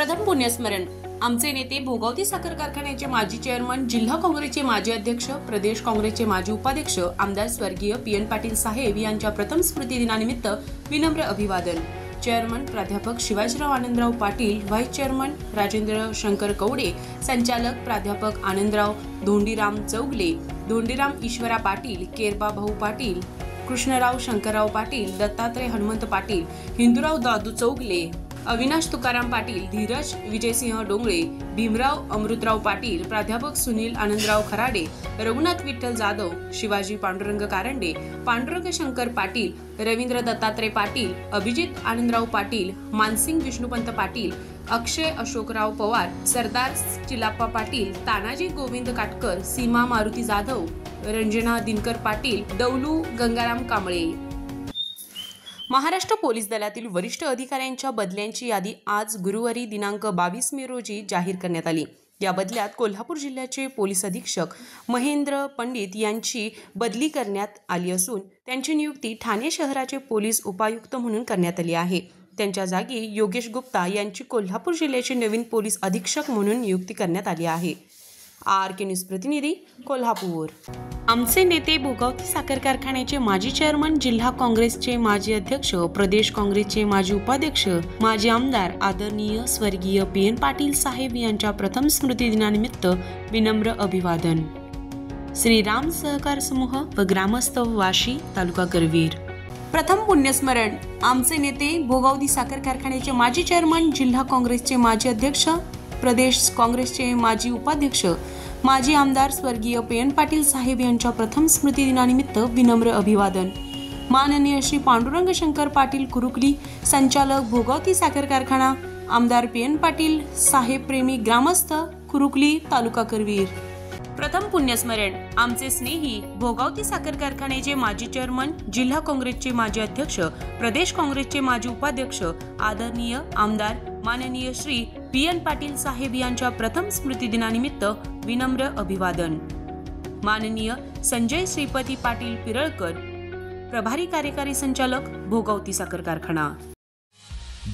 प्रथम पुण्यस्मरण आमचे नेते भोगावती साखर कारखान्याचे माजी चेअरमन, जिल्हा काँग्रेसचे माजी अध्यक्ष, प्रदेश काँग्रेसचे माजी उपाध्यक्ष आमदार स्वर्गीय पी.एन. पाटील साहेब यांच्या प्रथम स्मृती दिनानिमित्त विनम्र अभिवादन। चेअरमन प्राध्यापक शिवाजीराव आनंदराव पाटील, व्हाईस चेअरमन राजेंद्र शंकर कवडे, संचालक प्राध्यापक आनंदराव धोंडीराम चौगले, धोंडीराम ईश्वरा पाटील, केरबा भाऊ पाटील, कृष्णराव शंकरराव पाटील, दत्तात्रय हनुमंत पाटील, हिंदूराव दादू चौगले, अविनाश तुकाराम पाटील, धीरज विजयसिंह डोंगळे, भीमराव अमृतराव पाटील, प्राध्यापक सुनील आनंदराव खराडे, रघुनाथ विठ्ठल जाधव, शिवाजी पांडुरंग कारंडे, पांडुरंग शंकर पाटील, रवींद्र दत्तात्रय पाटील, अभिजित आनंदराव पाटील, मानसिंग विष्णुपंत पाटील, अक्षय अशोकराव पवार, सरदार चिलाप्पा पाटील, तानाजी गोविंद काटकर, सीमा मारुती जाधव, रंजना दिनकर पाटील, दौलू गंगाराम कांबळे। महाराष्ट्र पोलीस दलातील वरिष्ठ अधिकाऱ्यांच्या बदल्यांची यादी आज गुरुवारी दिनांक 22 मे रोजी जाहीर करण्यात आली। या बदल्यात कोल्हापूर जिल्ह्याचे पोलीस अधीक्षक महेंद्र पंडित यांची बदली करण्यात आली असून त्यांची नियुक्ती ठाणे शहराचे पोलीस उपायुक्त म्हणून करण्यात आली आहे। त्यांच्या जागी योगेश गुप्ता यांची कोल्हापूर जिल्ह्याचे नवीन पोलीस अधीक्षक म्हणून नियुक्ती करण्यात आली आहे। आर.के. न्यूज प्रतिनिधी कोल्हापूर। आमचे नेते भोगावती साखर कारखान्याचे माजी चेअरमन, जिल्हा काँग्रेसचे माजी अध्यक्ष, प्रदेश काँग्रेसचे माजी उपाध्यक्ष, माजी आमदार आदरणीय स्वर्गीय पी.एन. पाटील साहेब यांच्या प्रथम स्मृती दिनानिमित्त विनम्र अभिवादन। श्रीराम सहकार समूह व ग्रामस्थ वाशी, तालुका करवीर। प्रथम पुण्यस्मरण आमचे नेते भोगावती साखर कारखान्याचे माजी चेअरमन, जिल्हा काँग्रेसचे माजी अध्यक्ष, प्रदेश काँग्रेसचे माजी उपाध्यक्ष, माजी आमदार स्वर्गीय पी.एन. पाटील साहेब यांच्या प्रथम स्मृती दिनानिमित्त विनम्र अभिवादन। माननीय श्री पांडुरंग शंकर पाटील कुरुकली, संचालक भोगावती साखर कारखाना, आमदार पी.एन. पाटील साहेब प्रेमी, ग्रामस्थ कुरुकली, तालुका करवीर। प्रथम पुण्यस्मरण आमचे स्नेही भोगावती साखर कारखान्याचे माजी चेअरमन, जिल्हा काँग्रेसचे माजी अध्यक्ष, प्रदेश काँग्रेसचे माजी उपाध्यक्ष, आदरणीय आमदार माननीय श्री पी.एन. पाटील साहेब यांच्या प्रथम स्मृती दिनानिमित्त विनम्र अभिवादन। माननीय संजय श्रीपती पाटील पिरळकर, प्रभारी कार्यकारी संचालक भोगावती साखर कारखाना।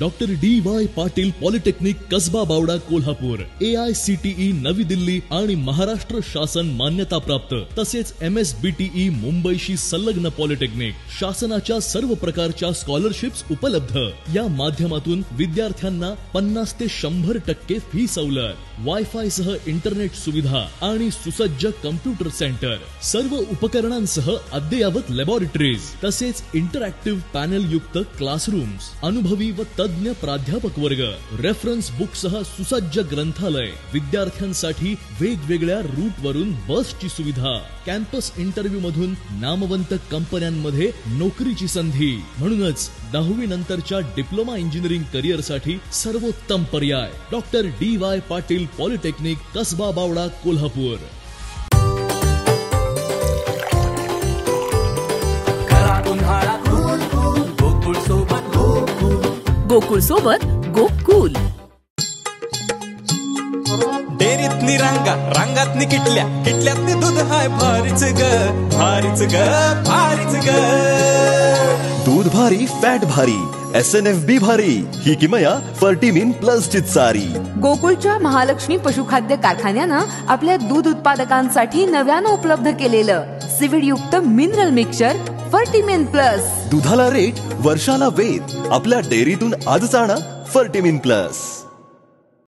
Doctor D Y. Patil polytechnic Kasaba Bawada Kolhapur, AICTE Navi Delhi आणि महाराष्ट्र शासन मान्यता प्राप्त, तसेच MSBTE मुंबईशी संलग्न पॉलिटेक्निक, शासनाच्या सर्व प्रकारच्या स्कॉलरशिप्स उपलब्ध। या माध्यमातून विद्यार्थ्यांना 50 ते 100% फी सवलत, वायफाय सह इंटरनेट सुविधा आणि सुसज्ज कम्प्युटर सेंटर, सर्व उपकरणांसह अद्ययावत लॅबोरेटरीज, तसेच इंटरॅक्टिव्ह पॅनल युक्त क्लासरूम्स, अनुभवी व तज्ञ प्राध्यापक वर्ग, रेफरन्स बुक सह सुसज्ज ग्रंथालय, विद्यार्थ्यांसाठी वेगवेगळ्या रूट वरून बसची सुविधा, कॅम्पस इंटरव्ह्यू मधून नामवंत कंपन्यांमध्ये नोकरीची संधी। म्हणूनच 10वी नंतरच्या डिप्लोमा इंजिनिअरिंग करिअर साठी सर्वोत्तम पर्याय doctor D Y. Patil polytechnic Kasaba Bawada Kolhapur. Gokul सोबत गोकुल। डेरीतनी रांगा, रांगातनी किटल्या, किटल्यातनी दूध हाय भारीच ग, भारीच ग, भारीच ग। दूध भारी, फॅट भारी, SNFB भारी, ही किमया फर्टिमिन प्लस ची सारी। गोकुळच्या महालक्ष्मी पशुखाद्य कारखान्यानं आपल्या दूध उत्पादकांसाठी नव्यानं उपलब्ध केलेलं सीवीड युक्त मिनरल मिक्सचर फर्टिमिन प्लस। दुधाला रेट, वर्षाला वेद, आपल्या डेअरीतून आजच आणा फर्टिमिन प्लस।